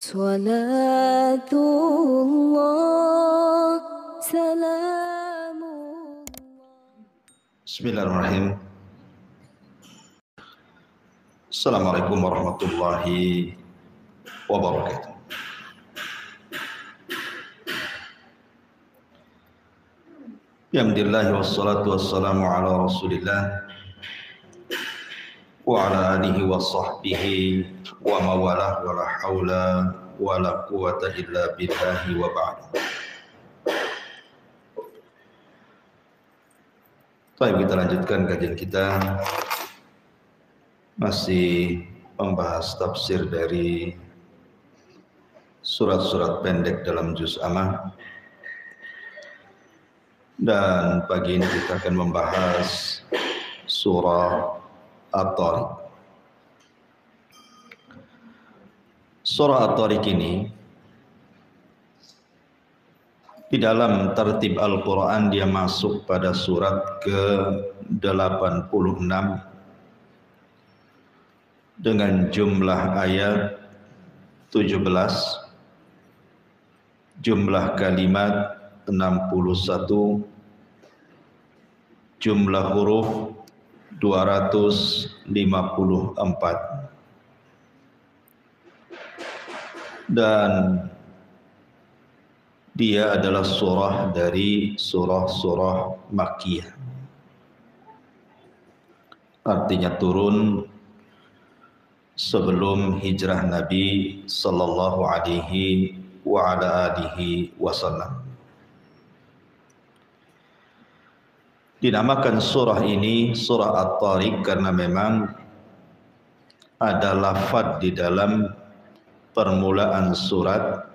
Salatullah, salamullah. Bismillahirrahmanirrahim. Assalamualaikum warahmatullahi wabarakatuh. Alhamdulillah wassalatu wassalamu ala Rasulillah wa ala alihi wa sahbihi wa mawalah wa la hawla wa la quwata illa billahi wa ba'd. Baik, kita lanjutkan kajian kita. Masih membahas tafsir dari surat-surat pendek dalam juz Amma. Dan pagi ini kita akan membahas surah At-Tariq. Surah At-Tariq ini di dalam tertib Al-Quran dia masuk pada surat ke-86 dengan jumlah ayat 17, jumlah kalimat 61, jumlah huruf 254, dan dia adalah surah dari surah-surah Makkiyah. Artinya turun sebelum hijrah Nabi sallallahu alaihi wa ala alihi wasallam. Dinamakan surah ini surah At-Tariq karena memang ada lafaz di dalam permulaan surat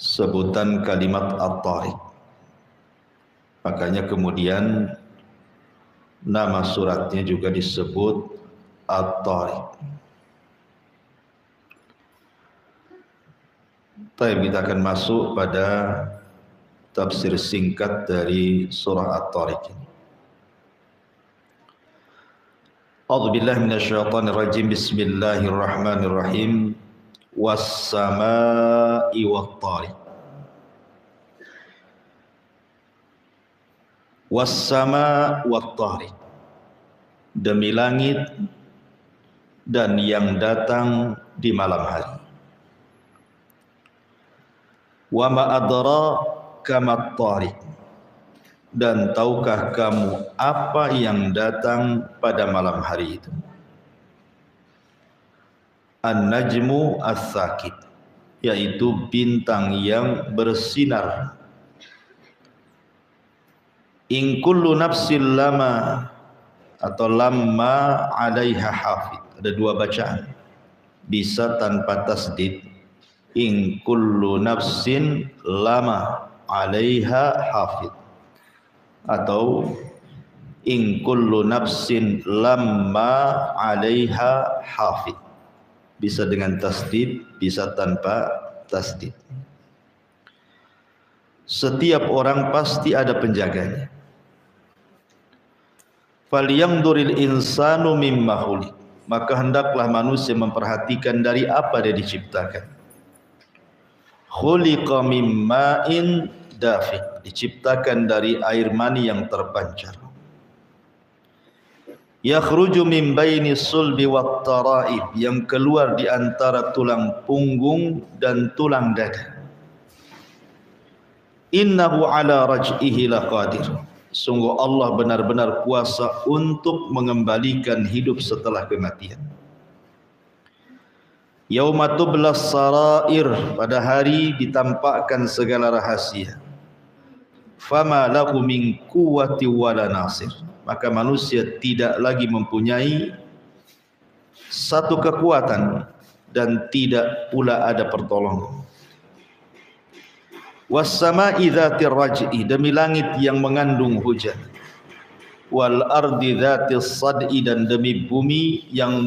sebutan kalimat At-Tariq. Makanya kemudian nama suratnya juga disebut At-Tariq. Kita akan masuk pada tafsir singkat dari surah At-Tariq ini. A'udzubillahi minasyaitonirrajim. Bismillahirrahmanirrahim. Was-samaa'i wat-tariq. Was-samaa' wat-tariq. Demi langit dan yang datang di malam hari. Wa ma adraka mat-tariq. Dan tahukah kamu apa yang datang pada malam hari itu? An-najmu as-sakit, yaitu bintang yang bersinar. In kullu nafsin lama atau lamma 'alaiha hafid. Ada dua bacaan. Bisa tanpa tasdid. In kullu nafsin lama 'alaiha hafid. Atau in kullu nafsin lamma 'alaiha hafid. Bisa dengan tasdid, bisa tanpa tasdid. Setiap orang pasti ada penjaganya. Falyanzuril insanu mimma khuliq. Maka hendaklah manusia memperhatikan dari apa dia diciptakan. Khuliqa mim ma'in dafiq. Diciptakan dari air mani yang terpancar. Yakhruju min baini sulbi wat tara'ib, yang keluar di antara tulang punggung dan tulang dada. Innahu ala raj'ihi laqadir. Sungguh Allah benar-benar kuasa untuk mengembalikan hidup setelah kematian. Yauma tublas sarair, pada hari ditampakkan segala rahasia. Fama lahu min quwwati wala nasir. Maka manusia tidak lagi mempunyai satu kekuatan dan tidak pula ada pertolongan. Was-sama'i dzatir raj'i, demi langit yang mengandung hujan. Wal ardi dzatis sad'i, dan demi bumi yang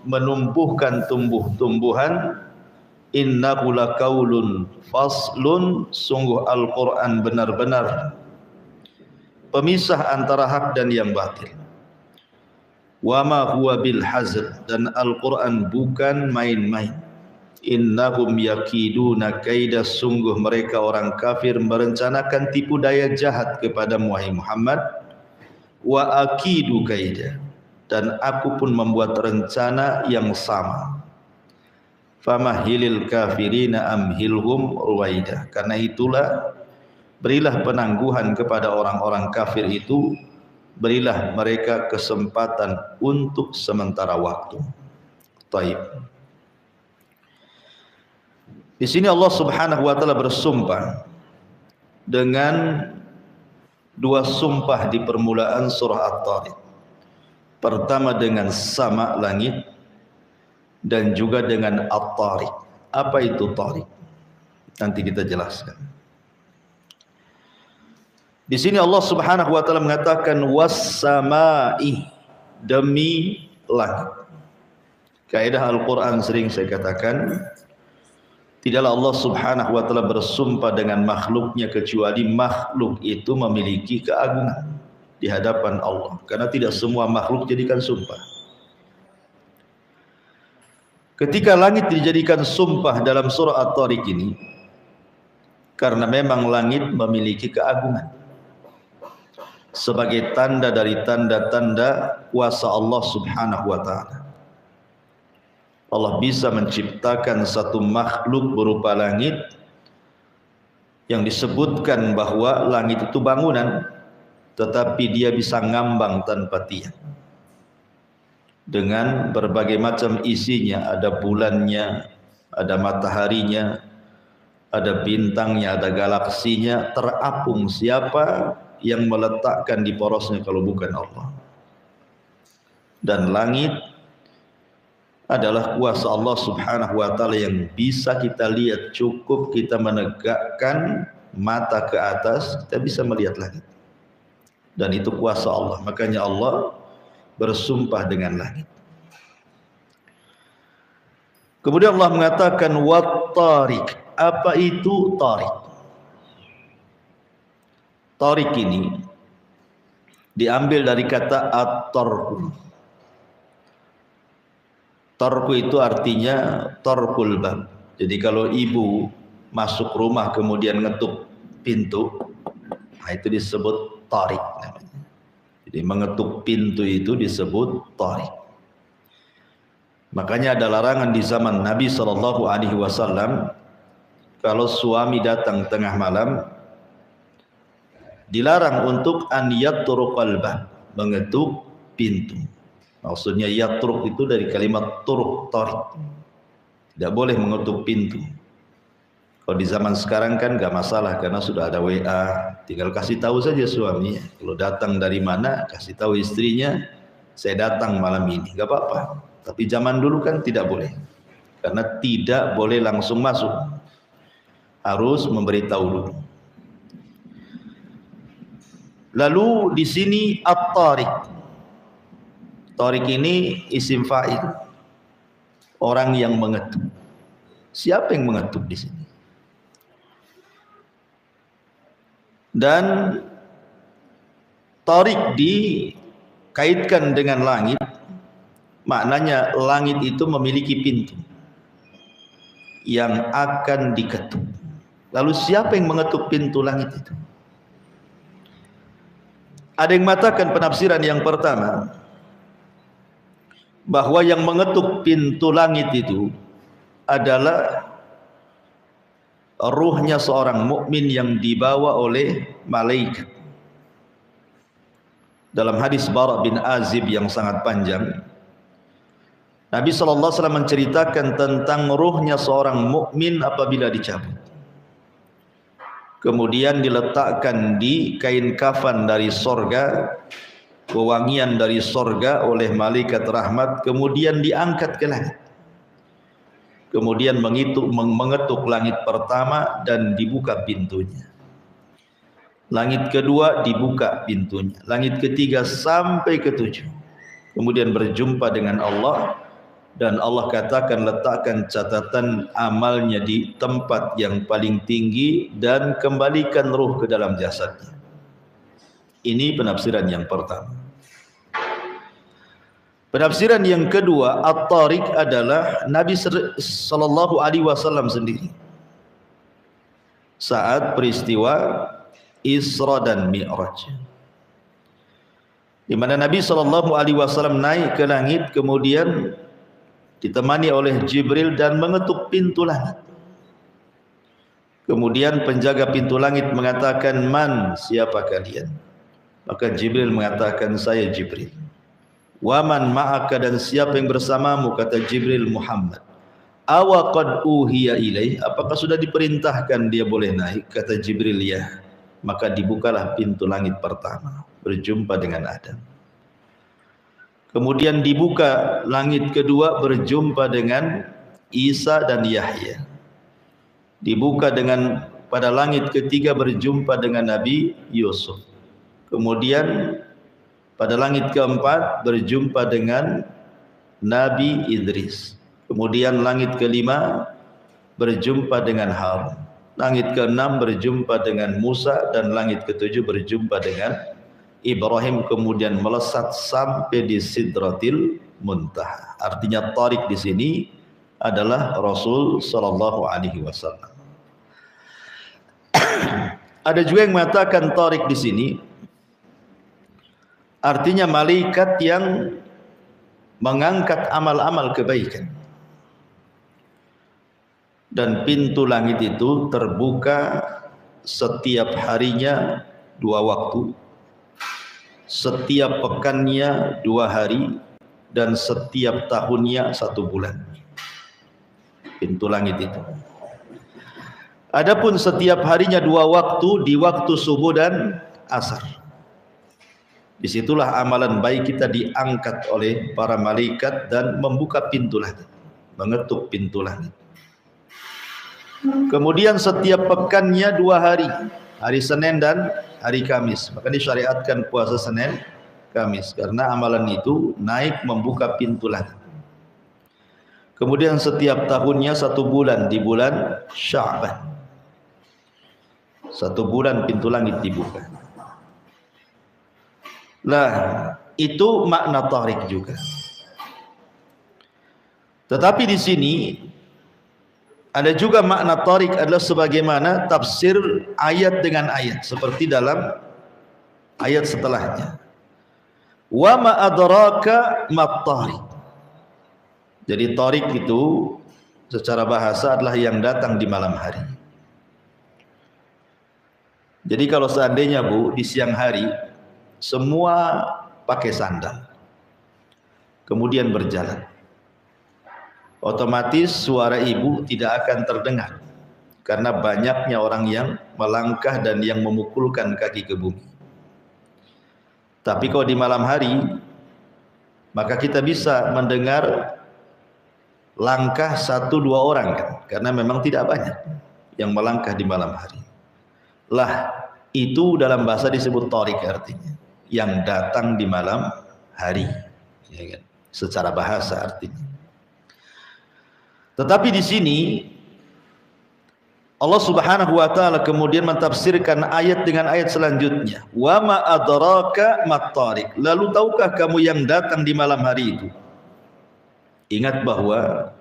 menumbuhkan tumbuh-tumbuhan. Innahu laqaulun faslun, sungguh Al-Quran benar-benar pemisah antara hak dan yang batil. Wa ma huwa bil hazl, dan Al-Quran bukan main-main. innahum yakiduna kaida, sungguh mereka orang kafir merencanakan tipu daya jahat kepada wahai Muhammad. Wa akidu kaida, dan aku pun membuat rencana yang sama. Famahilil kafirina amhilhum ruwaida, karena itulah berilah penangguhan kepada orang-orang kafir itu, berilah mereka kesempatan untuk sementara waktu. Taib. Di sini Allah Subhanahu wa taala bersumpah dengan dua sumpah di permulaan surah At-Tariq. Pertama dengan sama langit dan juga dengan At-Tariq. Apa itu Tariq? Nanti kita jelaskan. Di sini Allah Subhanahu wa taala mengatakan was-sama'i, demi langit. Kaidah Al-Qur'an sering saya katakan, tidaklah Allah Subhanahu wa taala bersumpah dengan makhluknya kecuali makhluk itu memiliki keagungan di hadapan Allah, karena tidak semua makhluk jadikan sumpah. Ketika langit dijadikan sumpah dalam surah At-Tariq ini, karena memang langit memiliki keagungan sebagai tanda dari tanda-tanda kuasa Allah Subhanahu wa taala. Allah bisa menciptakan satu makhluk berupa langit yang disebutkan bahwa langit itu bangunan, tetapi dia bisa ngambang tanpa tiang dengan berbagai macam isinya. Ada bulannya, ada mataharinya, ada bintangnya, ada galaksinya, terapung. Siapa yang meletakkan di porosnya kalau bukan Allah? Dan langit adalah kuasa Allah Subhanahu wa taala yang bisa kita lihat. Cukup kita menegakkan mata ke atas, kita bisa melihat langit. Dan itu kuasa Allah. Makanya Allah bersumpah dengan langit. Kemudian Allah mengatakan wat-tariq. Apa itu tariq? Tariq ini diambil dari kata at-tarku. Tarku itu artinya tarkul bab. Jadi kalau ibu masuk rumah kemudian ngetuk pintu, nah itu disebut tariq namanya. Jadi mengetuk pintu itu disebut tariq. Makanya ada larangan di zaman Nabi SAW, kalau suami datang tengah malam, dilarang untuk an yatruqal bab, mengetuk pintu. Maksudnya yatruk itu dari kalimat turuk, tariq. Tidak boleh mengetuk pintu. Kalau di zaman sekarang kan gak masalah, karena sudah ada WA, tinggal kasih tahu saja suami. Kalau datang dari mana, kasih tahu istrinya, saya datang malam ini, gak apa-apa. Tapi zaman dulu kan tidak boleh, karena tidak boleh langsung masuk, harus memberitahu dulu. Lalu di sini at-tariq. Tariq ini isim fa'il, orang yang mengetuk. Siapa yang mengetuk di sini? Dan tariq dikaitkan dengan langit, maknanya langit itu memiliki pintu yang akan diketuk. Lalu siapa yang mengetuk pintu langit itu? Ada yang mengatakan penafsiran yang pertama, bahwa yang mengetuk pintu langit itu adalah ruhnya seorang mukmin yang dibawa oleh malaikat. Dalam hadis Bara bin Azib yang sangat panjang, Nabi SAW menceritakan tentang ruhnya seorang mukmin apabila dicabut, kemudian diletakkan di kain kafan dari sorga, wewangian dari sorga oleh malaikat rahmat, kemudian diangkat ke langit, kemudian mengetuk langit pertama dan dibuka pintunya, langit kedua dibuka pintunya, langit ketiga sampai ketujuh, kemudian berjumpa dengan Allah. Dan Allah katakan, letakkan catatan amalnya di tempat yang paling tinggi dan kembalikan ruh ke dalam jasadnya. Ini penafsiran yang pertama. Penafsiran yang kedua, At-Tariq adalah Nabi sallallahu alaihi wasallam sendiri. Saat peristiwa Isra dan Mi'raj, di mana Nabi sallallahu alaihi wasallam naik ke langit, kemudian ditemani oleh Jibril dan mengetuk pintu langit. Kemudian penjaga pintu langit mengatakan, "Man, siapa kalian?" Maka Jibril mengatakan, "Saya Jibril." "Waman ma'aka, dan siapa yang bersamamu?" Kata Jibril, "Muhammad." "Awa qad uhiya ilaih, apakah sudah diperintahkan dia boleh naik?" Kata Jibril, "Ya." Maka dibukalah pintu langit pertama, berjumpa dengan Adam. Kemudian dibuka langit kedua, berjumpa dengan Isa dan Yahya. Dibuka pada langit ketiga, berjumpa dengan Nabi Yusuf. Kemudian pada langit keempat berjumpa dengan Nabi Idris. Kemudian langit kelima berjumpa dengan Harun. Langit keenam berjumpa dengan Musa, dan langit ketujuh berjumpa dengan Ibrahim. Kemudian melesat sampai di Sidratil Muntaha. Artinya Tariq di sini adalah Rasul sallallahu alaihi wasallam. Ada juga yang mengatakan Tariq di sini artinya malaikat yang mengangkat amal-amal kebaikan. Dan pintu langit itu terbuka setiap harinya 2 waktu, setiap pekannya 2 hari, dan setiap tahunnya 1 bulan. Pintu langit itu. Adapun setiap harinya 2 waktu, di waktu subuh dan asar. Disitulah amalan baik kita diangkat oleh para malaikat dan membuka pintu langit, mengetuk pintu langit. Kemudian setiap pekannya 2 hari, hari Senin dan hari Kamis. Maka disyariatkan puasa Senin, Kamis, karena amalan itu naik membuka pintu langit. Kemudian setiap tahunnya 1 bulan, di bulan Sya'ban. 1 bulan pintu langit dibuka. Lah, itu makna Tariq juga. Tetapi di sini ada juga makna Tariq adalah sebagaimana tafsir ayat dengan ayat, seperti dalam ayat setelahnya. Wa ma adraka mat Tariq. Jadi Tariq itu secara bahasa adalah yang datang di malam hari. Jadi kalau seandainya Bu, di siang hari semua pakai sandal, kemudian berjalan, otomatis suara ibu tidak akan terdengar karena banyaknya orang yang melangkah dan yang memukulkan kaki ke bumi. Tapi kalau di malam hari, maka kita bisa mendengar langkah 1-2 orang kan, karena memang tidak banyak yang melangkah di malam hari. Lah, itu dalam bahasa disebut Tariq, artinya yang datang di malam hari, ya kan? Secara bahasa artinya. Tetapi di sini Allah Subhanahu wa taala kemudian mentafsirkan ayat dengan ayat selanjutnya. Wa ma adraka mat Tariq. Lalu tahukah kamu yang datang di malam hari itu? Ingat bahwa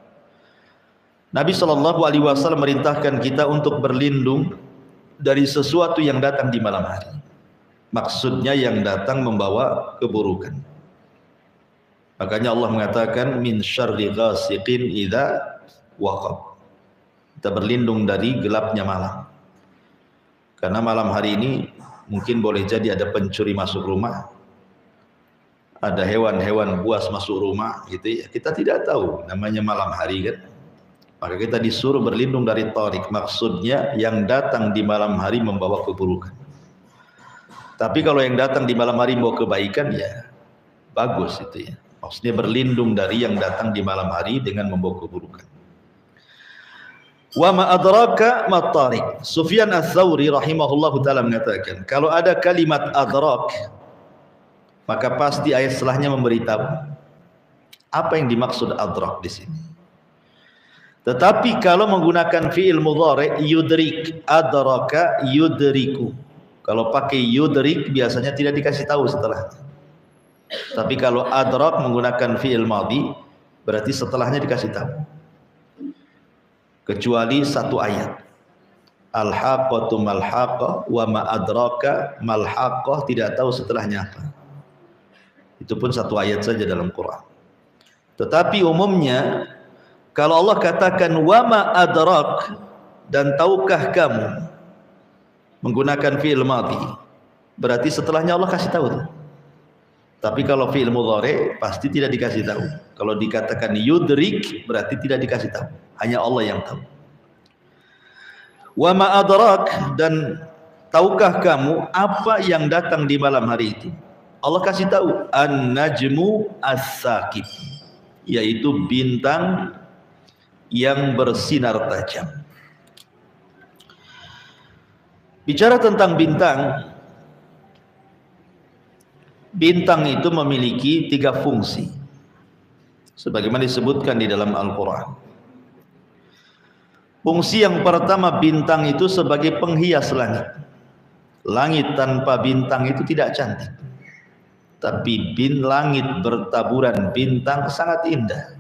Nabi sallallahu alaihi wasallam merintahkan kita untuk berlindung dari sesuatu yang datang di malam hari. Maksudnya yang datang membawa keburukan. Makanya Allah mengatakan min syarri ghasiqin idza waqab. Kita berlindung dari gelapnya malam. Karena malam hari ini mungkin boleh jadi ada pencuri masuk rumah, ada hewan-hewan buas masuk rumah gitu ya. Kita tidak tahu, namanya malam hari kan. Maka kita disuruh berlindung dari Tariq. Maksudnya yang datang di malam hari membawa keburukan. Tapi kalau yang datang di malam hari membawa kebaikan, ya bagus itu ya. Maksudnya berlindung dari yang datang di malam hari dengan membawa keburukan. Wa ma adraka mat Tariq. Sufyan Ats-Tsauri rahimahullahu taala mengatakan, kalau ada kalimat adrak, maka pasti ayat setelahnya memberitahu apa yang dimaksud adrak di sini. Tetapi kalau menggunakan fi'il mudhari' yudrik, adraka yudriku. Kalau pakai yudrik biasanya tidak dikasih tahu setelahnya. Tapi kalau adrak menggunakan fi'il madhi, berarti setelahnya dikasih tahu. Kecuali satu ayat. Al-haqqatu mal-haqqah wa ma adraka mal-haqqah, tidak tahu setelahnya apa. Itu pun satu ayat saja dalam Quran. Tetapi umumnya kalau Allah katakan wa ma adrak, dan tahukah kamu, menggunakan fi'il madhi, berarti setelahnya Allah kasih tahu. Tapi kalau fi'il mudhari pasti tidak dikasih tahu. Kalau dikatakan yudrik berarti tidak dikasih tahu, hanya Allah yang tahu. Wa ma adrak, dan tahukah kamu apa yang datang di malam hari itu? Allah kasih tahu an-najmu as-saqib, yaitu bintang yang bersinar tajam. Bicara tentang bintang, bintang itu memiliki 3 fungsi sebagaimana disebutkan di dalam Al-Quran. Fungsi yang pertama, bintang itu sebagai penghias langit. Langit tanpa bintang itu tidak cantik, tapi langit bertaburan bintang sangat indah.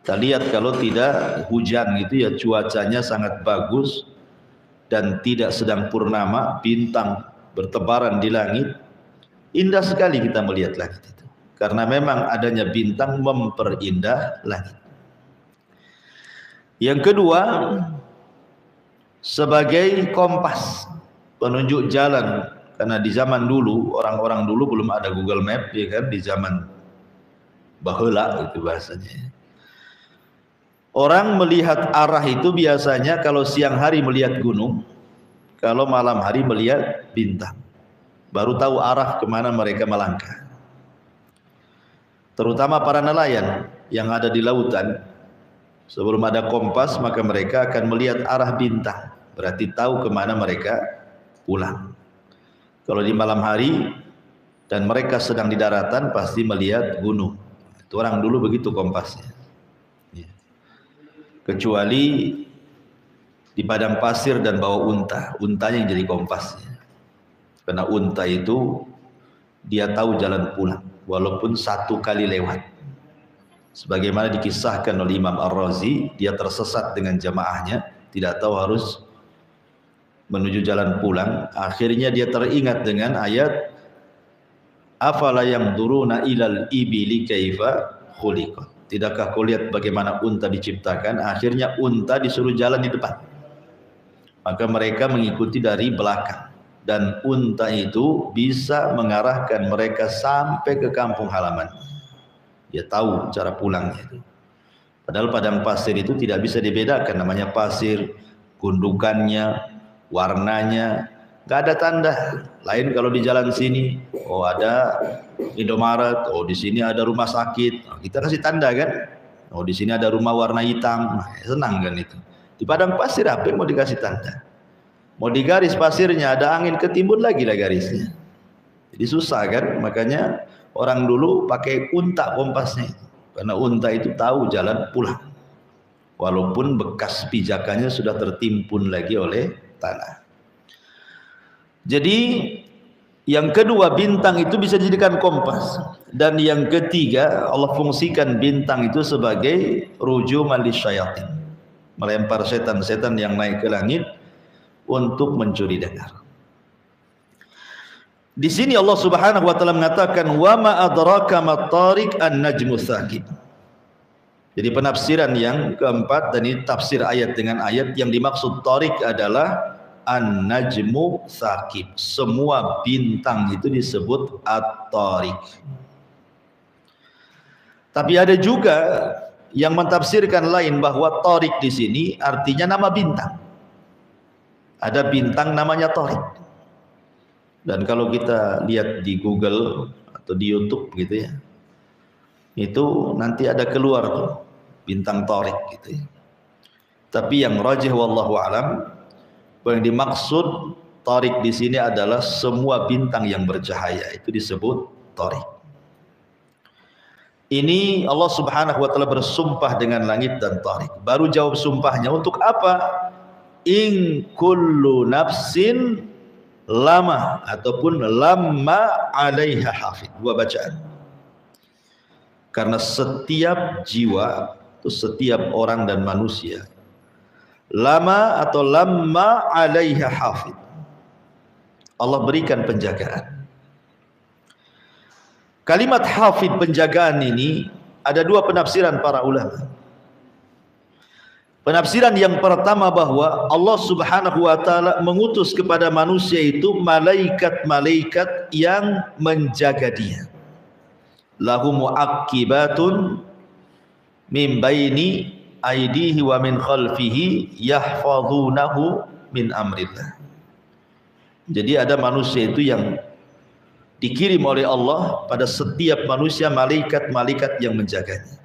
Kita lihat kalau tidak hujan gitu ya, cuacanya sangat bagus dan tidak sedang purnama, bintang bertebaran di langit, indah sekali kita melihat langit itu. Karena memang adanya bintang memperindah langit. Yang kedua, sebagai kompas, penunjuk jalan. Karena di zaman dulu, orang-orang dulu belum ada Google Map, ya kan, di zaman baheula itu bahasanya. Orang melihat arah itu biasanya kalau siang hari melihat gunung, kalau malam hari melihat bintang. Baru tahu arah kemana mereka melangkah. Terutama para nelayan yang ada di lautan, sebelum ada kompas maka mereka akan melihat arah bintang, berarti tahu kemana mereka pulang. Kalau di malam hari dan mereka sedang di daratan pasti melihat gunung. Itu orang dulu begitu kompasnya. Ya. Kecuali di padang pasir dan bawa unta, untanya yang jadi kompasnya. Karena unta itu dia tahu jalan pulang walaupun 1 kali lewat. Sebagaimana dikisahkan oleh Imam Ar-Razi, dia tersesat dengan jamaahnya, tidak tahu harus menuju jalan pulang. Akhirnya dia teringat dengan ayat afala yamduruna ilal ibili kaifa khuliqat. Tidakkah kau lihat bagaimana unta diciptakan? Akhirnya unta disuruh jalan di depan, maka mereka mengikuti dari belakang, dan unta itu bisa mengarahkan mereka sampai ke kampung halaman. Dia tahu cara pulangnya itu. Padahal padang pasir itu tidak bisa dibedakan, namanya pasir, gundukannya, warnanya, nggak ada tanda. Lain kalau di jalan sini, oh ada Indomaret, oh di sini ada rumah sakit, nah, kita kasih tanda kan. Oh di sini ada rumah warna hitam, nah, senang kan itu. Di padang pasir apa yang mau dikasih tanda? Mau digaris pasirnya ada angin ketimbun lagi lah garisnya. Jadi susah kan, makanya orang dulu pakai unta kompasnya, karena unta itu tahu jalan pulang, walaupun bekas pijakannya sudah tertimbun lagi oleh tanah. Jadi yang kedua, bintang itu bisa dijadikan kompas, dan yang ketiga Allah fungsikan bintang itu sebagai rujuman lisyayatin, melempar setan-setan yang naik ke langit untuk mencuri dengar. Di sini Allah Subhanahu wa taala mengatakan wa ma adraka mat-tariq an-najmu tsaqib. Jadi penafsiran yang keempat, dan ini tafsir ayat dengan ayat, yang dimaksud tariq adalah an-najmu tsaqib. Semua bintang itu disebut at-tariq. Tapi ada juga yang mentafsirkan lain bahwa tariq di sini artinya nama bintang. Ada bintang namanya tariq. Dan kalau kita lihat di Google atau di YouTube gitu ya, itu nanti ada keluar tuh bintang tariq gitu ya. Tapi yang rajih wallahu alam, yang dimaksud tariq di sini adalah semua bintang yang bercahaya itu disebut tariq. Ini Allah Subhanahu wa taala bersumpah dengan langit dan tariq. Baru jawab sumpahnya untuk apa? In kullu nafsin lama ataupun lamma 'alaiha hafid. Dua bacaan. Karena setiap jiwa, itu setiap orang dan manusia, lama atau lamma 'alaiha hafid, Allah berikan penjagaan. Kalimat hafid, penjagaan ini ada dua penafsiran para ulama. Penafsiran yang pertama bahwa Allah Subhanahu wa taala mengutus kepada manusia itu malaikat-malaikat yang menjaga dia. Lahu mu'aqqibatun min baini aidihi wa min khalfihi yahfazunahu min amrillah. Jadi ada manusia itu yang dikirim oleh Allah pada setiap manusia malaikat-malaikat yang menjaganya.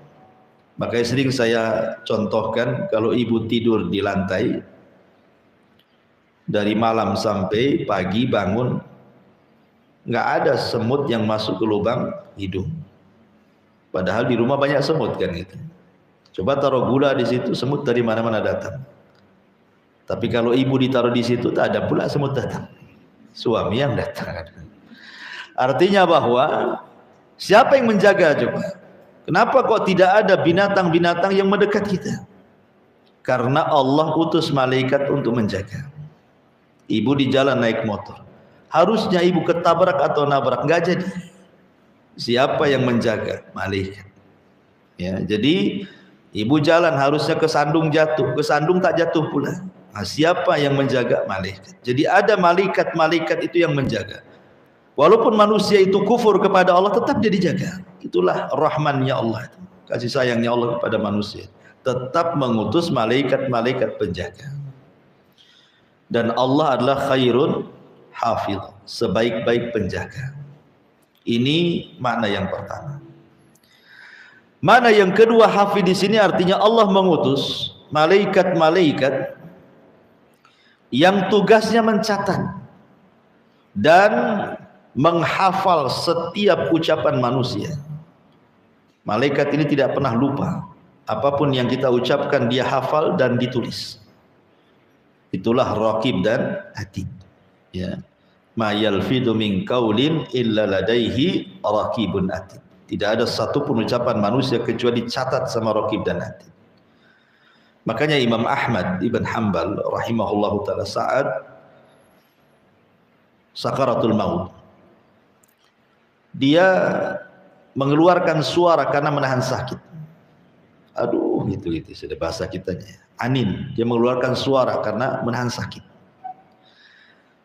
Makanya sering saya contohkan, kalau ibu tidur di lantai dari malam sampai pagi bangun, nggak ada semut yang masuk ke lubang hidung. Padahal di rumah banyak semut kan gitu. Coba taruh gula di situ, semut dari mana-mana datang. Tapi kalau ibu ditaruh di situ, tak ada pula semut datang. Suami yang datang. Artinya bahwa siapa yang menjaga coba? Kenapa kok tidak ada binatang-binatang yang mendekat kita? Karena Allah utus malaikat untuk menjaga. Ibu di jalan naik motor, harusnya ibu ketabrak atau nabrak, nggak jadi. Siapa yang menjaga? Malaikat. Ya, jadi ibu jalan harusnya kesandung jatuh, kesandung tak jatuh pula. Nah, siapa yang menjaga? Malaikat. Jadi ada malaikat-malaikat itu yang menjaga. Walaupun manusia itu kufur kepada Allah, tetap dia dijaga. Itulah rahmannya Allah, kasih sayangnya Allah kepada manusia. Tetap mengutus malaikat-malaikat penjaga. Dan Allah adalah khairun hafidh, sebaik-baik penjaga. Ini makna yang pertama. Makna yang kedua, hafidh di sini artinya Allah mengutus malaikat-malaikat yang tugasnya mencatat dan menghafal setiap ucapan manusia. Malaikat ini tidak pernah lupa. Apapun yang kita ucapkan dia hafal dan ditulis. Itulah raqib dan atid. Ya. Ma yalfidu min qaulin illa ladaihi raqibun atid. Tidak ada satu pun ucapan manusia kecuali dicatat sama raqib dan atid. Makanya Imam Ahmad ibn Hanbal rahimahullahu taala saat sakaratul maut, dia mengeluarkan suara karena menahan sakit. Aduh, gitu sudah bahasa kitanya. Anin, dia mengeluarkan suara karena menahan sakit.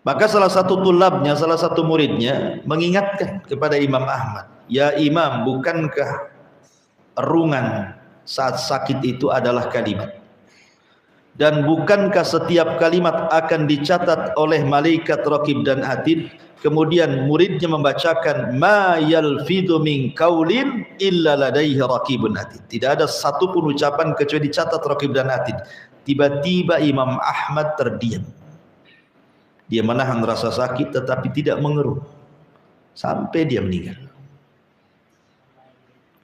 Maka salah satu tulabnya, salah satu muridnya mengingatkan kepada Imam Ahmad, "Ya Imam, bukankah erungan saat sakit itu adalah kalimat? Dan bukankah setiap kalimat akan dicatat oleh malaikat raqib dan atid?" Kemudian muridnya membacakan, "Ma yalfidu min qaulin illa ladaihi raqibun atid." Tidak ada satu pun ucapan kecuali dicatat raqib dan atid. Tiba-tiba Imam Ahmad terdiam. Dia menahan rasa sakit tetapi tidak mengeluh sampai dia meninggal.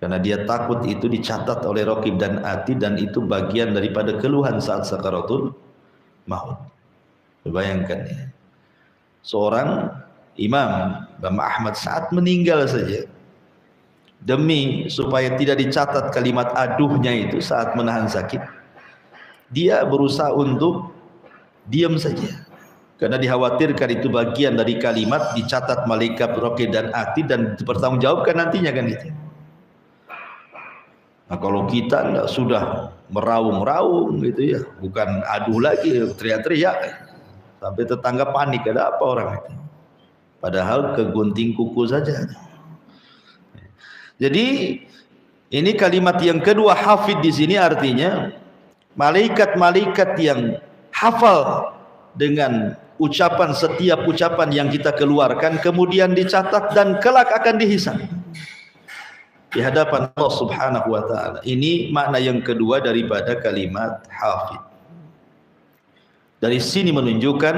Karena dia takut itu dicatat oleh raqib dan atid, dan itu bagian daripada keluhan saat sakaratul maut. Bayangkan ya. Seorang Imam Ahmad saat meninggal saja, demi supaya tidak dicatat kalimat aduhnya itu saat menahan sakit, dia berusaha untuk diam saja. Karena dikhawatirkan itu bagian dari kalimat dicatat malaikat raqib dan atid dan dipertanggungjawabkan nantinya kan itu. Nah kalau kita enggak sudah meraung-raung gitu ya, bukan aduh lagi, teriak-teriak sampai tetangga panik, ada apa orang itu. Padahal kegunting kuku saja. Jadi ini kalimat yang kedua, hafid di sini artinya malaikat-malaikat yang hafal dengan ucapan, setiap ucapan yang kita keluarkan kemudian dicatat dan kelak akan dihisab di hadapan Allah Subhanahu wa taala. Ini makna yang kedua daripada kalimat hafid. Dari sini menunjukkan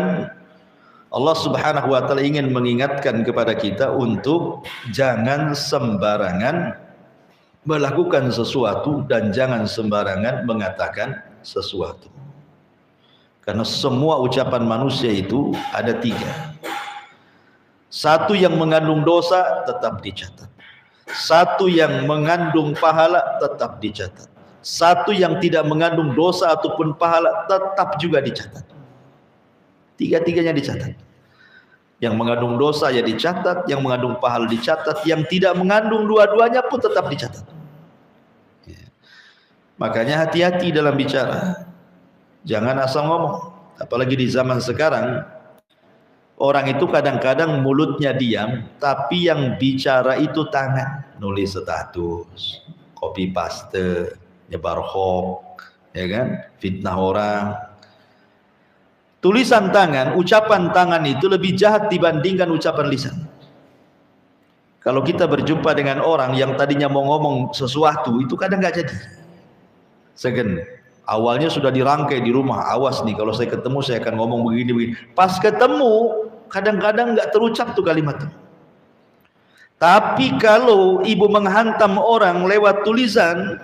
Allah Subhanahu wa taala ingin mengingatkan kepada kita untuk jangan sembarangan melakukan sesuatu dan jangan sembarangan mengatakan sesuatu. Karena semua ucapan manusia itu ada tiga. Satu yang mengandung dosa tetap dicatat. Satu yang mengandung pahala tetap dicatat. Satu yang tidak mengandung dosa ataupun pahala tetap juga dicatat. Tiga-tiganya dicatat. Yang mengandung dosa ya dicatat, yang mengandung pahala dicatat, yang tidak mengandung dua-duanya pun tetap dicatat. Makanya hati-hati dalam bicara. Jangan asal ngomong. Apalagi di zaman sekarang, orang itu kadang-kadang mulutnya diam, tapi yang bicara itu tangan. Nulis status, copy paste, nyebar hoax, ya kan? Fitnah orang. Tulisan tangan, ucapan tangan itu lebih jahat dibandingkan ucapan lisan. Kalau kita berjumpa dengan orang yang tadinya mau ngomong sesuatu, itu kadang nggak jadi. Segen. Awalnya sudah dirangkai di rumah, awas nih kalau saya ketemu saya akan ngomong begini-begini. Pas ketemu, kadang-kadang nggak terucap tuh kalimat itu. Tapi kalau ibu menghantam orang lewat tulisan,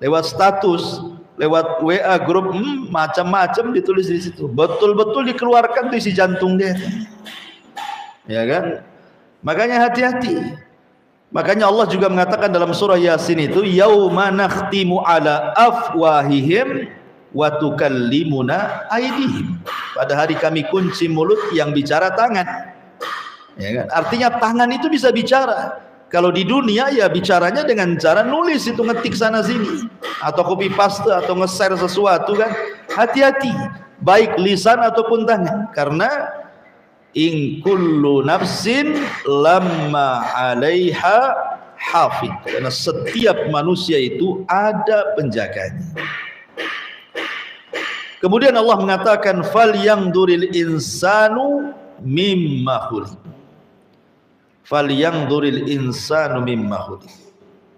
lewat status, lewat WA grup, macam-macam ditulis di situ. Betul-betul dikeluarkan tuh isi jantung dia. Ya kan? Makanya hati-hati. Makanya Allah juga mengatakan dalam surah Yasin itu, yauma nakhtimu ala afwahihim wa tukallimuna aydihim. Pada hari kami kunci mulut, yang bicara tangan. Ya kan? Artinya tangan itu bisa bicara. Kalau di dunia ya bicaranya dengan cara nulis itu, ngetik sana sini atau copy paste atau nge-share sesuatu kan. Hati-hati baik lisan ataupun tangan, karena in kullu nafsin lamma 'alaiha hafid. Karena setiap manusia itu ada penjaganya. Kemudian Allah mengatakan falyanzuril insanu mimma khuliq. Falyanzuril insanu mimma khuliq.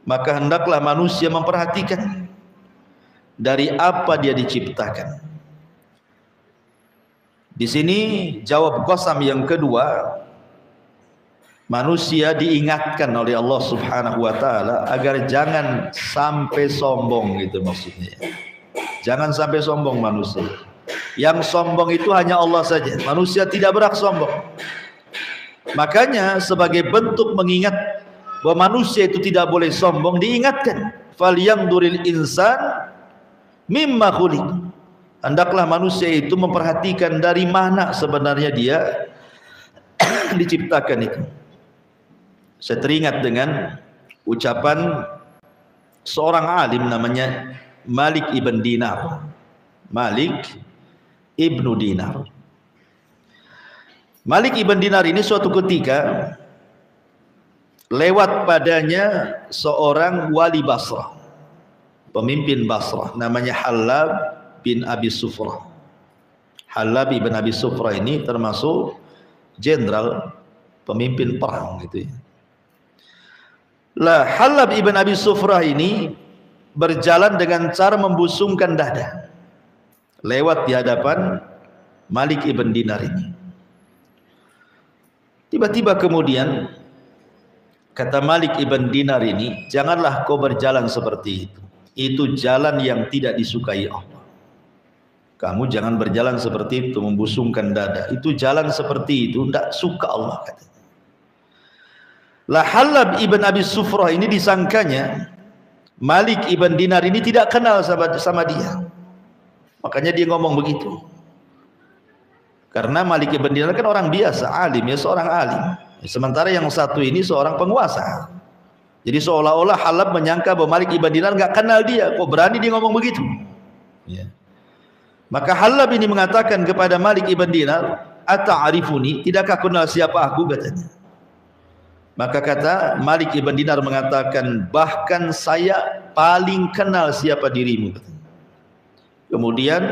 Maka hendaklah manusia memperhatikan dari apa dia diciptakan. Di sini jawab qasam yang kedua, manusia diingatkan oleh Allah Subhanahu wa taala agar jangan sampai sombong, gitu maksudnya. Jangan sampai sombong manusia. Yang sombong itu hanya Allah saja. Manusia tidak berhak sombong. Makanya sebagai bentuk mengingat bahwa manusia itu tidak boleh sombong, diingatkan falyanzuril insan mimma khuliq. Hendaklah manusia itu memperhatikan dari mana sebenarnya dia diciptakan itu. Saya teringat dengan ucapan seorang alim namanya Malik ibn Dinar. Malik ibnu Dinar. Malik ibn Dinar ini suatu ketika lewat padanya seorang wali Basrah, pemimpin Basrah, namanya Halab bin Abi Sufrah. Halab bin Abi Sufrah ini termasuk jenderal, pemimpin perang gitu ya. Lah Halab bin Abi Sufrah ini berjalan dengan cara membusungkan dada lewat di hadapan Malik ibn Dinar ini. Tiba-tiba kemudian kata Malik ibn Dinar ini, janganlah kau berjalan seperti itu. Itu jalan yang tidak disukai Allah. Kamu jangan berjalan seperti itu, membusungkan dada. Itu jalan seperti itu tidak suka Allah, katanya. Lah Halab ibn Abi Sufrah ini disangkanya Malik ibn Dinar ini tidak kenal sama dia. Makanya dia ngomong begitu. Karena Malik ibn Dinar kan orang biasa, alim ya, seorang alim. Sementara yang satu ini seorang penguasa. Jadi seolah-olah Halab menyangka bahwa Malik ibn Dinar nggak kenal dia. Kok berani dia ngomong begitu? Ya. Maka Halab ini mengatakan kepada Malik ibn Dinar, ata'arifuni, tidakkah kenal siapa aku, katanya. Maka kata Malik ibn Dinar mengatakan, bahkan saya paling kenal siapa dirimu, katanya. Kemudian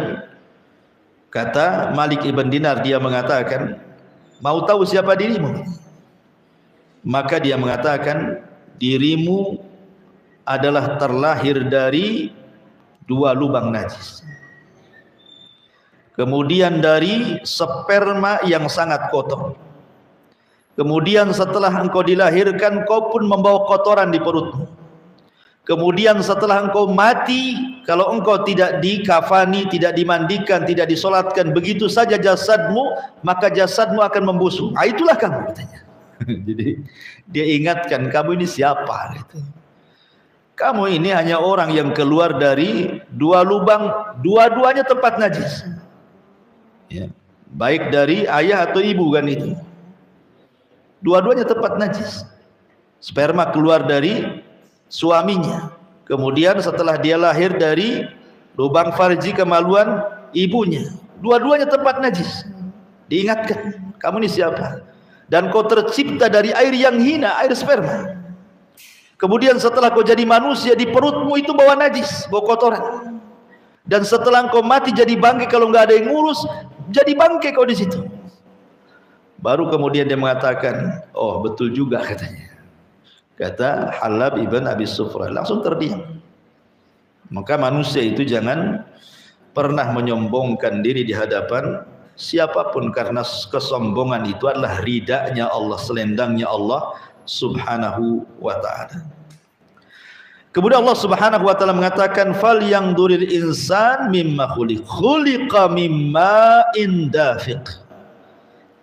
kata Malik ibn Dinar, dia mengatakan, mau tahu siapa dirimu? Maka dia mengatakan, dirimu adalah terlahir dari dua lubang najis. Kemudian dari sperma yang sangat kotor. Kemudian setelah engkau dilahirkan, kau pun membawa kotoran di perutmu. Kemudian setelah engkau mati, kalau engkau tidak dikafani, tidak dimandikan, tidak disolatkan, begitu saja jasadmu, maka jasadmu akan membusuk. Itulah kamu, katanya. Jadi dia ingatkan, kamu ini siapa? Gitu. Kamu ini hanya orang yang keluar dari dua lubang, dua-duanya tempat najis. Ya. Baik dari ayah atau ibu kan itu. Dua-duanya tempat najis. Sperma keluar dari suaminya. Kemudian setelah dia lahir dari lubang farji kemaluan ibunya. Dua-duanya tempat najis. Diingatkan, kamu ini siapa? Dan kau tercipta dari air yang hina, air sperma. Kemudian setelah kau jadi manusia, di perutmu itu bawa najis, bawa kotoran. Dan setelah kau mati jadi bangkai, kalau nggak ada yang ngurus, jadi bangkai kau di situ. Baru kemudian dia mengatakan, oh betul juga katanya. Kata Halab ibn Abi Sufra, langsung terdiam. Maka manusia itu jangan pernah menyombongkan diri di hadapan siapapun, karena kesombongan itu adalah ridanya Allah, selendangnya Allah Subhanahu wa ta'ala. Kemudian Allah Subhanahu wa ta'ala mengatakan, fal yang duril insan mimma khuliqa mimma indafiq.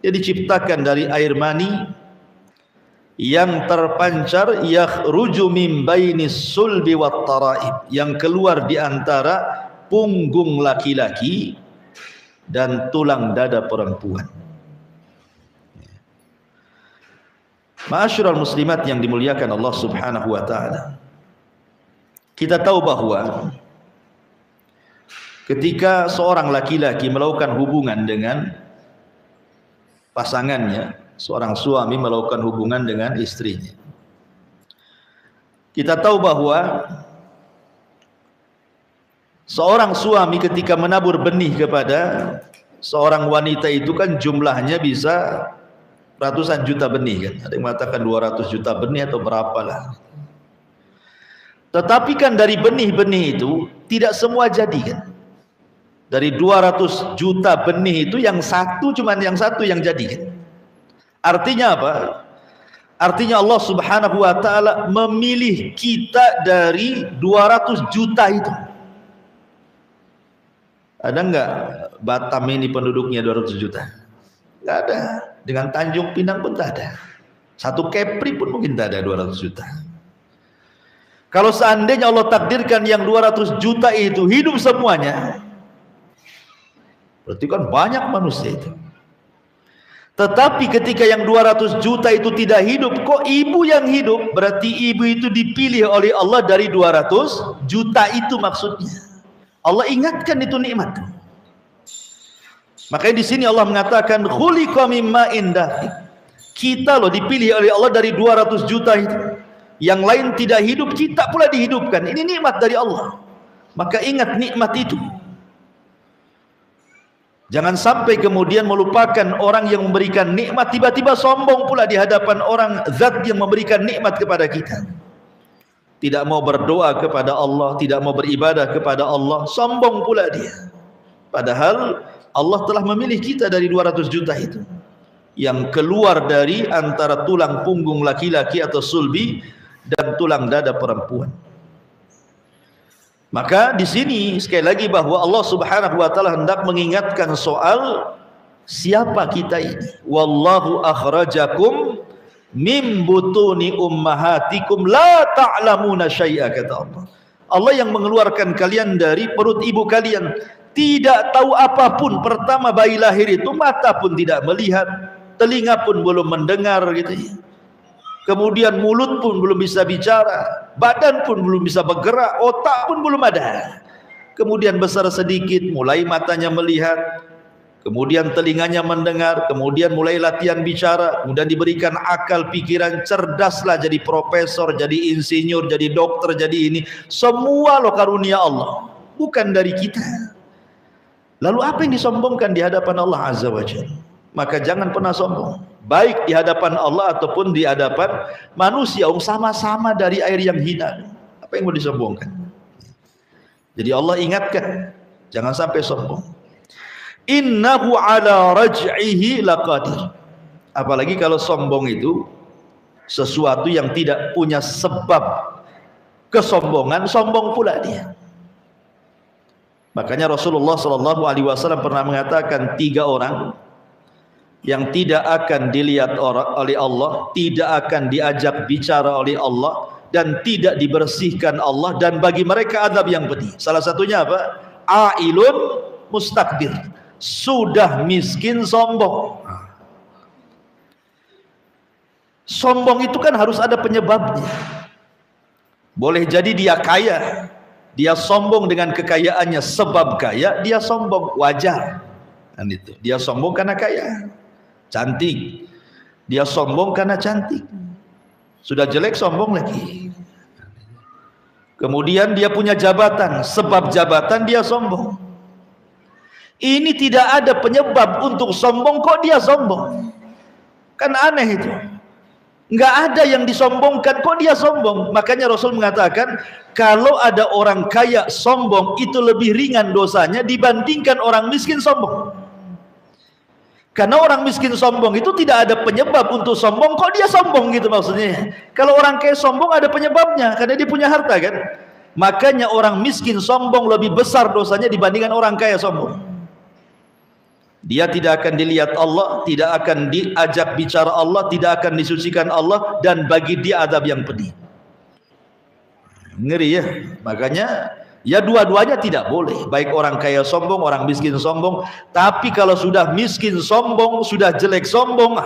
Dia diciptakan dari air mani yang terpancar, yakhruju min bainis sulbi wat taraib, yang keluar di antara punggung laki-laki dan tulang dada perempuan. Ma'asyiral muslimat yang dimuliakan Allah Subhanahu wa ta'ala, kita tahu bahwa ketika seorang laki-laki melakukan hubungan dengan pasangannya, seorang suami melakukan hubungan dengan istrinya, kita tahu bahwa seorang suami ketika menabur benih kepada seorang wanita itu kan jumlahnya bisa ratusan juta benih kan. Ada yang mengatakan 200 juta benih atau berapalah. Tetapi kan dari benih-benih itu tidak semua jadi kan. Dari 200 juta benih itu yang satu yang jadi kan. Artinya apa? Artinya Allah Subhanahu wa ta'ala memilih kita dari 200 juta itu. Ada enggak Batam ini penduduknya 200 juta? Enggak ada. Dengan Tanjung Pinang pun tak ada. Satu Kepri pun mungkin tak ada 200 juta. Kalau seandainya Allah takdirkan yang 200 juta itu hidup semuanya, berarti kan banyak manusia itu. Tetapi ketika yang 200 juta itu tidak hidup, kok ibu yang hidup? Berarti ibu itu dipilih oleh Allah dari 200 juta itu maksudnya. Allah ingatkan itu nikmat. Makanya di sini Allah mengatakan khuliqa mimma indafiq. Kita loh dipilih oleh Allah dari 200 juta itu. Yang lain tidak hidup, kita pula dihidupkan. Ini nikmat dari Allah. Maka ingat nikmat itu. Jangan sampai kemudian melupakan orang yang memberikan nikmat, tiba-tiba sombong pula di hadapan orang zat yang memberikan nikmat kepada kita. Tidak mau berdoa kepada Allah, tidak mau beribadah kepada Allah, sombong pula dia. Padahal Allah telah memilih kita dari 200 juta itu, yang keluar dari antara tulang punggung laki-laki atau sulbi dan tulang dada perempuan. Maka di sini sekali lagi bahwa Allah Subhanahu wa ta'ala hendak mengingatkan soal siapa kita ini. Wallahu akhrajakum mim butuni ummahatikum la ta'lamuna syai'a, kata Allah. Allah yang mengeluarkan kalian dari perut ibu kalian, tidak tahu apapun. Pertama bayi lahir itu mata pun tidak melihat, telinga pun belum mendengar gitu ya. Kemudian mulut pun belum bisa bicara, badan pun belum bisa bergerak, otak pun belum ada. Kemudian besar sedikit, mulai matanya melihat, kemudian telinganya mendengar, kemudian mulai latihan bicara, kemudian diberikan akal pikiran, cerdaslah jadi profesor, jadi insinyur, jadi dokter, jadi ini. Semua loh karunia Allah, bukan dari kita. Lalu apa yang disombongkan di hadapan Allah Azza wa Jalla? Maka jangan pernah sombong, baik di hadapan Allah ataupun di hadapan manusia. Sama-sama dari air yang hina. Apa yang mau disombongkan? Jadi Allah ingatkan, jangan sampai sombong. Innahu ala raj'ihi laqadir. Apalagi kalau sombong itu sesuatu yang tidak punya sebab kesombongan, sombong pula dia. Makanya Rasulullah SAW pernah mengatakan 3 orang yang tidak akan dilihat oleh Allah, tidak akan diajak bicara oleh Allah, dan tidak dibersihkan Allah, dan bagi mereka azab yang pedih. Salah satunya apa? Ailun mustakbir, sudah miskin sombong. Sombong itu kan harus ada penyebabnya. Boleh jadi dia kaya, dia sombong dengan kekayaannya, sebab kaya dia sombong, wajar. Dan itu dia sombong karena kaya. Cantik, dia sombong karena cantik. Sudah jelek sombong lagi. Kemudian dia punya jabatan, sebab jabatan dia sombong. Ini tidak ada penyebab untuk sombong, kok dia sombong? Kan aneh itu. Nggak ada yang disombongkan, kok dia sombong? Makanya Rasul mengatakan, kalau ada orang kaya sombong, itu lebih ringan dosanya dibandingkan orang miskin sombong. Karena orang miskin sombong itu tidak ada penyebab untuk sombong, kok dia sombong gitu maksudnya. Kalau orang kaya sombong ada penyebabnya, karena dia punya harta kan. Makanya orang miskin sombong lebih besar dosanya dibandingkan orang kaya sombong. Dia tidak akan dilihat Allah, tidak akan diajak bicara Allah, tidak akan disucikan Allah, dan bagi dia azab yang pedih. Ngeri ya. Makanya ya dua-duanya tidak boleh, baik orang kaya sombong, orang miskin sombong. Tapi kalau sudah miskin sombong, sudah jelek sombong,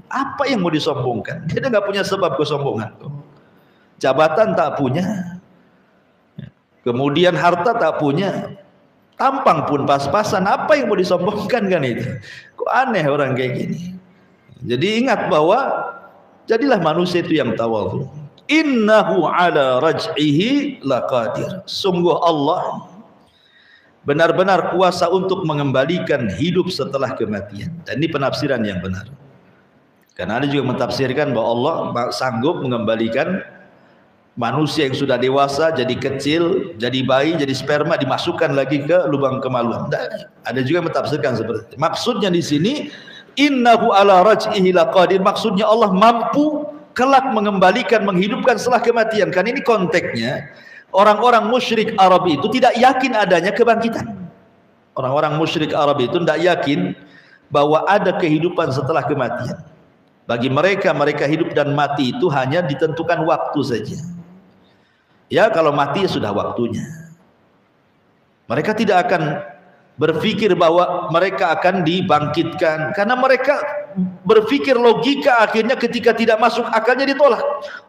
apa yang mau disombongkan? Dia nggak punya sebab kesombongan. Jabatan tak punya, kemudian harta tak punya, tampang pun pas-pasan, apa yang mau disombongkan kan itu? Kok aneh orang kayak gini. Jadi ingat bahwa jadilah manusia itu yang tawadhu. Innahu ala raj'ihi laqadir. Sungguh Allah benar-benar kuasa untuk mengembalikan hidup setelah kematian. Dan ini penafsiran yang benar. Karena ada juga mentafsirkan bahwa Allah sanggup mengembalikan manusia yang sudah dewasa jadi kecil, jadi bayi, jadi sperma, dimasukkan lagi ke lubang kemaluan. Ada juga mentafsirkan seperti itu. Maksudnya di sini innahu ala raj'ihi laqadir, maksudnya Allah mampu kelak mengembalikan, menghidupkan setelah kematian. Kan ini konteksnya orang-orang musyrik Arab itu tidak yakin adanya kebangkitan. Orang-orang musyrik Arab itu tidak yakin bahwa ada kehidupan setelah kematian. Bagi mereka, mereka hidup dan mati itu hanya ditentukan waktu saja. Ya, kalau mati ya sudah waktunya. Mereka tidak akan berpikir bahwa mereka akan dibangkitkan, karena mereka berpikir logika akhirnya ketika tidak masuk akalnya ditolak.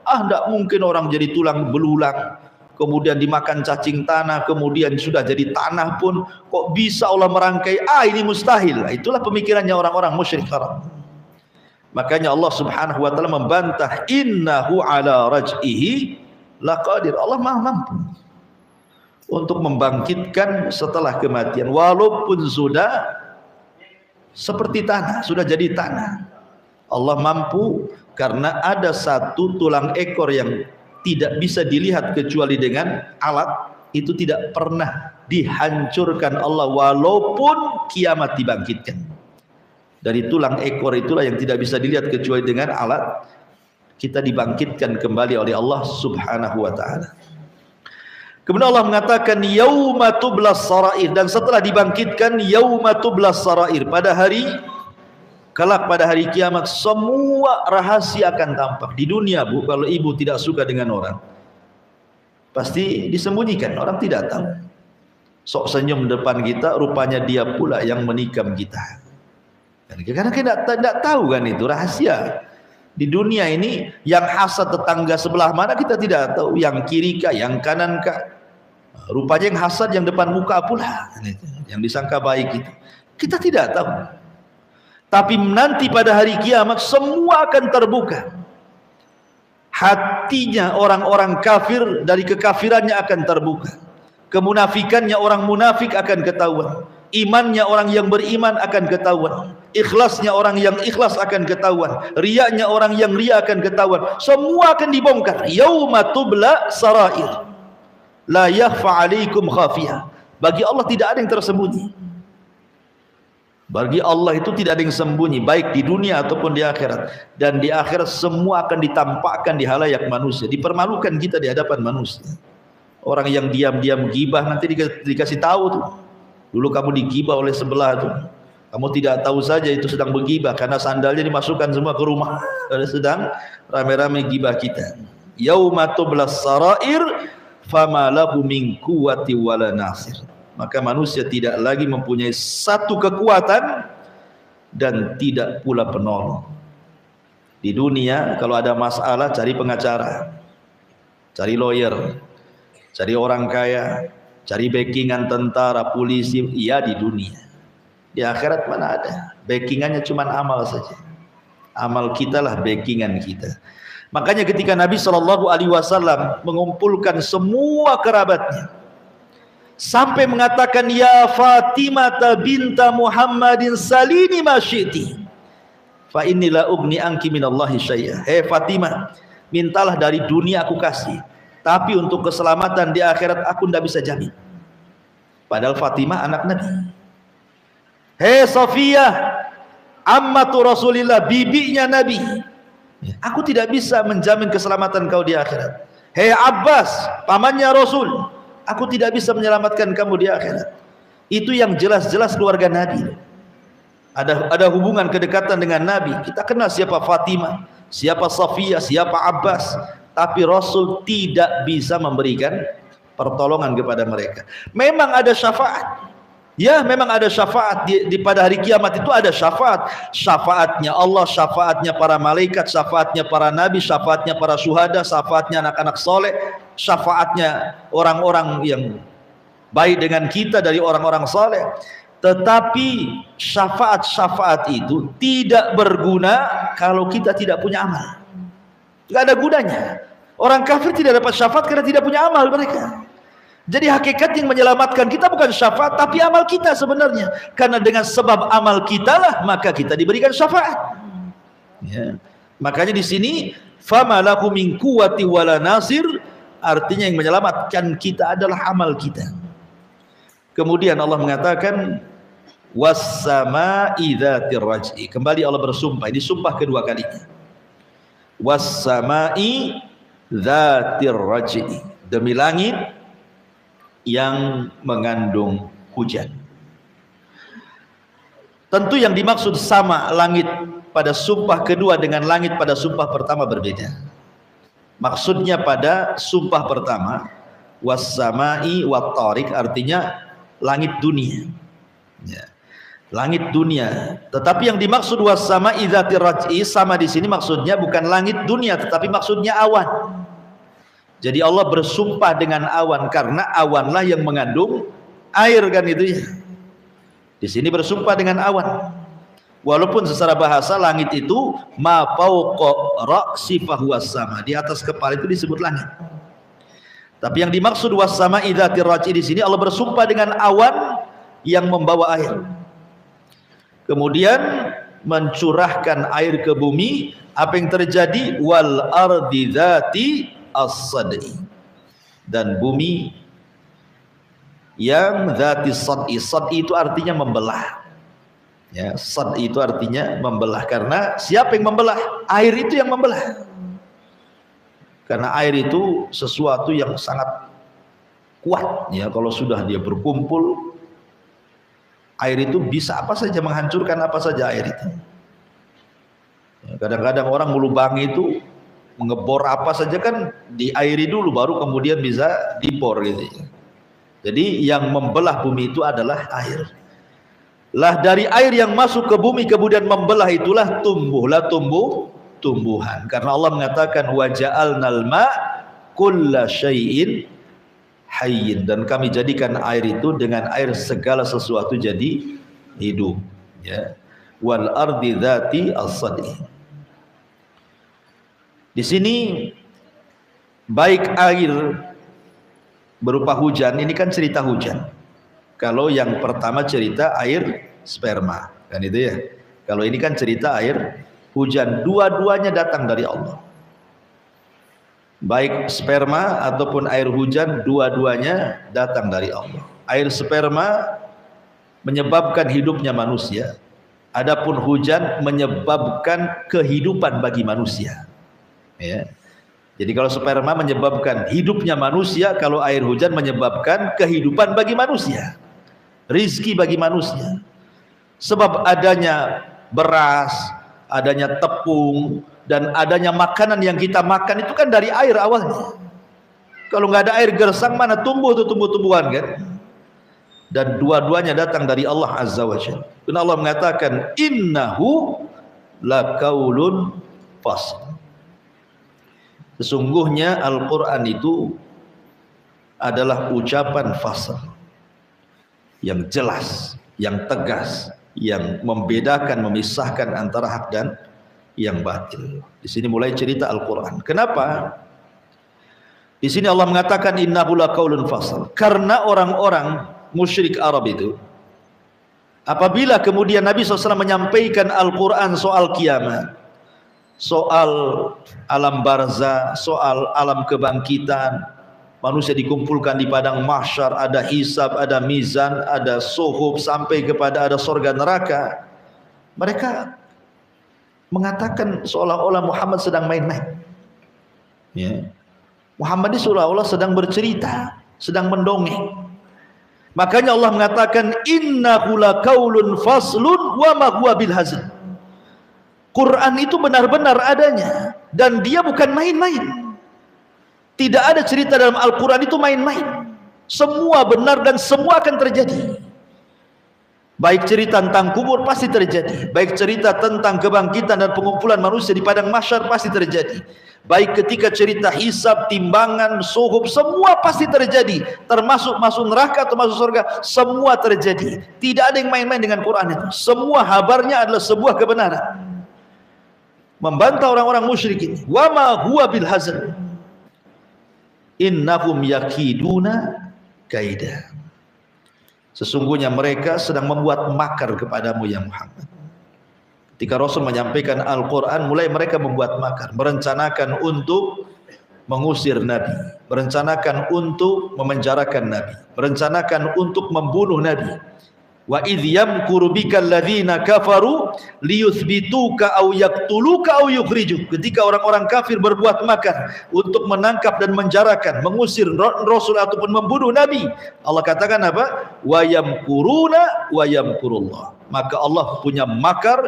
Tidak mungkin orang jadi tulang belulang, kemudian dimakan cacing tanah, kemudian sudah jadi tanah pun kok bisa Allah merangkai? Ini mustahil. Itulah pemikirannya orang-orang musyrik Arab. Makanya Allah Subhanahu wa taala membantah, innahu ala raj'ihi laqadir. Allah Maha mampu untuk membangkitkan setelah kematian, walaupun sudah seperti tanah, sudah jadi tanah. Allah mampu karena ada satu tulang ekor yang tidak bisa dilihat kecuali dengan alat, itu tidak pernah dihancurkan Allah walaupun kiamat dibangkitkan. Dari tulang ekor itulah yang tidak bisa dilihat kecuali dengan alat, kita dibangkitkan kembali oleh Allah Subhanahu wa taala. Kemudian Allah mengatakan yauma tublas sarair, dan setelah dibangkitkan yauma tublas sarair, pada hari kelak, pada hari kiamat semua rahasia akan tampak. Di dunia Bu, kalau ibu tidak suka dengan orang pasti disembunyikan, orang tidak tahu. Sok senyum depan kita, rupanya dia pula yang menikam kita. Karena kita tidak tahu kan, itu rahasia. Di dunia ini yang hasad tetangga sebelah mana kita tidak tahu, yang kiri kah, yang kanan kah. Rupanya yang hasad yang depan muka pula, yang disangka baik itu kita tidak tahu. Tapi nanti pada hari kiamat semua akan terbuka. Hatinya orang-orang kafir dari kekafirannya akan terbuka, kemunafikannya orang munafik akan ketahuan, imannya orang yang beriman akan ketahuan, ikhlasnya orang yang ikhlas akan ketahuan, riyanya orang yang riya akan ketahuan. Semua akan dibongkar. Yauma tubla sarair la yakhfa alaikum khafiyah. Bagi Allah tidak ada yang tersembunyi. Bagi Allah itu tidak ada yang sembunyi, baik di dunia ataupun di akhirat. Dan di akhirat semua akan ditampakkan di halayak manusia. Dipermalukan kita di hadapan manusia. Orang yang diam-diam gibah nanti dikasih tahu tuh, dulu kamu digibah oleh sebelah tuh. Kamu tidak tahu saja itu sedang bergibah karena sandalnya dimasukkan semua ke rumah. Sedang rame-rame gibah kita. Yauma tublas sarair fama lahu min quwwati wala nasir. Maka manusia tidak lagi mempunyai satu kekuatan dan tidak pula penolong. Di dunia kalau ada masalah cari pengacara, cari lawyer, cari orang kaya, cari backingan tentara, polisi. Iya di dunia. Di akhirat mana ada? Backingannya cuma amal saja. Amal kita lah backingan kita. Makanya ketika Nabi SAW mengumpulkan semua kerabatnya, sampai mengatakan, ya Fatimah binta Muhammadin salini ma syi'ti fa inni la ugni anki minallahi syai'a. Hei Fatimah, mintalah dari dunia aku kasih, tapi untuk keselamatan di akhirat aku tidak bisa jamin. Padahal Fatimah anak Nabi. Hei Safiyah, ammatu Rasulillah, bibinya Nabi, aku tidak bisa menjamin keselamatan kau di akhirat. Hei Abbas, pamannya Rasul, aku tidak bisa menyelamatkan kamu di akhirat. Itu yang jelas-jelas keluarga Nabi. Ada hubungan kedekatan dengan Nabi. Kita kenal siapa Fatimah, siapa Safiyah, siapa Abbas, tapi Rasul tidak bisa memberikan pertolongan kepada mereka. Memang ada syafaat. Ya, memang ada syafaat di pada hari kiamat itu ada syafaat. Syafaatnya Allah, syafaatnya para malaikat, syafaatnya para nabi, syafaatnya para syuhada, syafaatnya anak-anak soleh, syafaatnya orang-orang yang baik dengan kita dari orang-orang soleh. Tetapi syafaat-syafaat itu tidak berguna kalau kita tidak punya amal. Tidak ada gunanya. Orang kafir tidak dapat syafaat karena tidak punya amal mereka. Jadi hakikat yang menyelamatkan kita bukan syafaat, tapi amal kita sebenarnya. Karena dengan sebab amal kita lah maka kita diberikan syafaat. Ya. Makanya di sini fama lahu min quwwati wala nasir, artinya yang menyelamatkan kita adalah amal kita. Kemudian Allah mengatakan was-sama'i dzatir raj'i. Kembali Allah bersumpah, ini sumpah kedua kalinya. Was-sama'i dzatir raj'i, demi langit yang mengandung hujan. Tentu yang dimaksud sama langit pada sumpah kedua dengan langit pada sumpah pertama berbeda. Maksudnya pada sumpah pertama was-sama'i wat-tariq, artinya langit dunia. Ya. Langit dunia. Tetapi yang dimaksud was-sama'i dzatir raj'i sama di sini maksudnya bukan langit dunia, tetapi maksudnya awan. Jadi Allah bersumpah dengan awan karena awanlah yang mengandung air kan itu ya. Di sini bersumpah dengan awan. Walaupun secara bahasa langit itu ma fawqa ra'si fahuwas sama, di atas kepala itu disebut langit. Tapi yang dimaksud was-sama'i dzatir raj'i di sini Allah bersumpah dengan awan yang membawa air. Kemudian mencurahkan air ke bumi. Apa yang terjadi? Wal ardi dzati as-sad'i, dan bumi yang dzati sad'i. Sad'i itu artinya membelah. Ya, sad'i itu artinya membelah. Karena siapa yang membelah? Air itu yang membelah. Karena air itu sesuatu yang sangat kuat. Ya, kalau sudah dia berkumpul, air itu bisa apa saja menghancurkan apa saja air itu. Kadang-kadang orang melubangi itu mengebor apa saja kan diairi dulu baru kemudian bisa dibor gitu ya. Jadi yang membelah bumi itu adalah air. Lah dari air yang masuk ke bumi kemudian membelah itulah tumbuhan. Karena Allah mengatakan wa ja'alnal ma' kulla syai'in hayyin, dan kami jadikan air itu dengan air segala sesuatu jadi hidup. Ya. Wal ardi dzati as-sad'i. Di sini baik air berupa hujan, ini kan cerita hujan. Kalau yang pertama cerita air sperma, kan itu ya. Kalau ini kan cerita air hujan, dua-duanya datang dari Allah. Baik sperma ataupun air hujan, dua-duanya datang dari Allah. Air sperma menyebabkan hidupnya manusia. Adapun hujan menyebabkan kehidupan bagi manusia. Ya. Jadi kalau sperma menyebabkan hidupnya manusia, kalau air hujan menyebabkan kehidupan bagi manusia, rizki bagi manusia. Sebab adanya beras, adanya tepung, dan adanya makanan yang kita makan itu kan dari air awalnya. Kalau nggak ada air gersang, mana tumbuh tuh tumbuh-tumbuhan kan? Dan dua-duanya datang dari Allah Azza wa Jalla. Karena Allah mengatakan innahu laqaulun fasl. Sesungguhnya Al-Quran itu adalah ucapan fasl yang jelas, yang tegas, yang membedakan, memisahkan antara hak dan yang batil. Di sini mulai cerita Al-Quran. Kenapa? Di sini Allah mengatakan innahu laqaulun fasl. Karena orang-orang musyrik Arab itu, apabila kemudian Nabi SAW menyampaikan Al-Quran soal kiamat, soal alam barzah, soal alam kebangkitan, manusia dikumpulkan di padang mahsyar, ada hisab, ada mizan, ada suhub, sampai kepada ada surga neraka, mereka mengatakan seolah-olah Muhammad sedang main-main. Ya. Muhammad ini seolah-olah sedang bercerita, sedang mendongeng. Makanya Allah mengatakan innahu laqaulun faslun wa ma huwa bil hazl. Quran itu benar-benar adanya dan dia bukan main-main. Tidak ada cerita dalam Al-Quran itu main-main. Semua benar dan semua akan terjadi. Baik cerita tentang kubur pasti terjadi, baik cerita tentang kebangkitan dan pengumpulan manusia di padang mahsyar pasti terjadi, baik ketika cerita hisab, timbangan, suhub, semua pasti terjadi, termasuk masuk neraka atau masuk surga, semua terjadi. Tidak ada yang main-main dengan Quran itu. Semua habarnya adalah sebuah kebenaran. Membantah orang-orang musyrik ini. Wa ma huwa bil hazl. Innahum yakiduna kaida. Sesungguhnya mereka sedang membuat makar kepadamu ya Muhammad. Ketika Rasul menyampaikan Al-Quran, mulai mereka membuat makar, merencanakan untuk mengusir Nabi, merencanakan untuk memenjarakan Nabi, merencanakan untuk membunuh Nabi. Wa idh yamkuru bikal ladzina kafaru liyuthbituka aw yaqtuluka aw yukhrijuk. Ketika orang-orang kafir berbuat makar untuk menangkap dan menjarakan, mengusir Rasul ataupun membunuh Nabi, Allah katakan apa? Wa yamkuruna wa yamkurullah. Maka Allah punya makar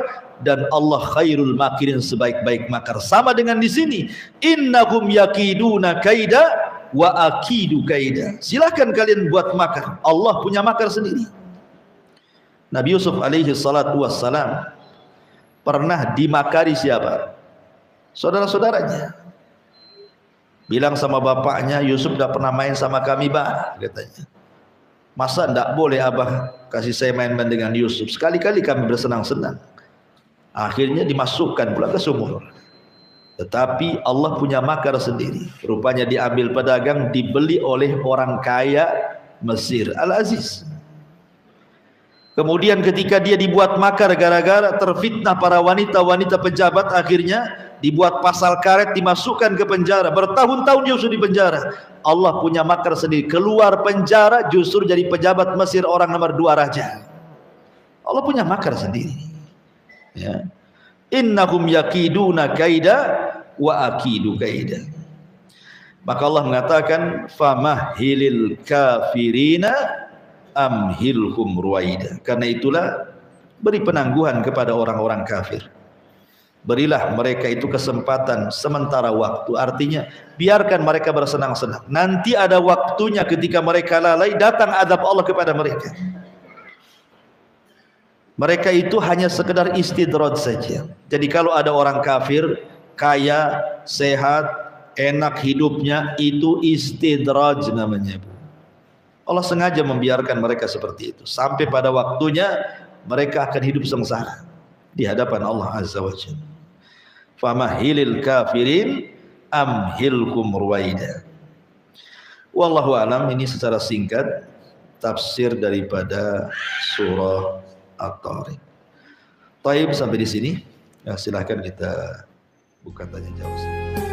dan Allah khairul makirin, sebaik-baik makar. Sama dengan di sini, innahum yakiduna kaida wa akidu kaida. Silakan kalian buat makar, Allah punya makar sendiri. Nabi Yusuf alaihi salatu wassalam pernah dimakari siapa? Saudara-saudaranya. Bilang sama bapaknya, Yusuf tidak pernah main sama kami, bah, katanya. Masa tidak boleh abah kasih saya main-main dengan Yusuf? Sekali-kali kami bersenang-senang. Akhirnya dimasukkan pula ke sumur. Tetapi Allah punya makar sendiri. Rupanya diambil pedagang, dibeli oleh orang kaya Mesir, Al-Aziz. Kemudian ketika dia dibuat makar gara-gara terfitnah para wanita-wanita pejabat, akhirnya dibuat pasal karet, dimasukkan ke penjara. Bertahun-tahun Yusuf di penjara. Allah punya makar sendiri. Keluar penjara justru jadi pejabat Mesir, orang nomor 2 raja. Allah punya makar sendiri. Ya. Innahum yakiduna kaida wa akidu kaida. Maka Allah mengatakan famahilil kafirina amhilhum ruwaida. Karena itulah beri penangguhan kepada orang-orang kafir. Berilah mereka itu kesempatan sementara waktu. Artinya biarkan mereka bersenang-senang. Nanti ada waktunya ketika mereka lalai, datang azab Allah kepada mereka. Mereka itu hanya sekedar istidraj saja. Jadi kalau ada orang kafir kaya, sehat, enak hidupnya, itu istidraj namanya. Allah sengaja membiarkan mereka seperti itu sampai pada waktunya mereka akan hidup sengsara di hadapan Allah Azza wa Jalla. Famahilil kafirin amhilkum ruwaida. Wallahu alam. Ini secara singkat tafsir daripada surah At-Tariq. Taib, sampai di sini. Ya, silahkan kita buka tanya jawab.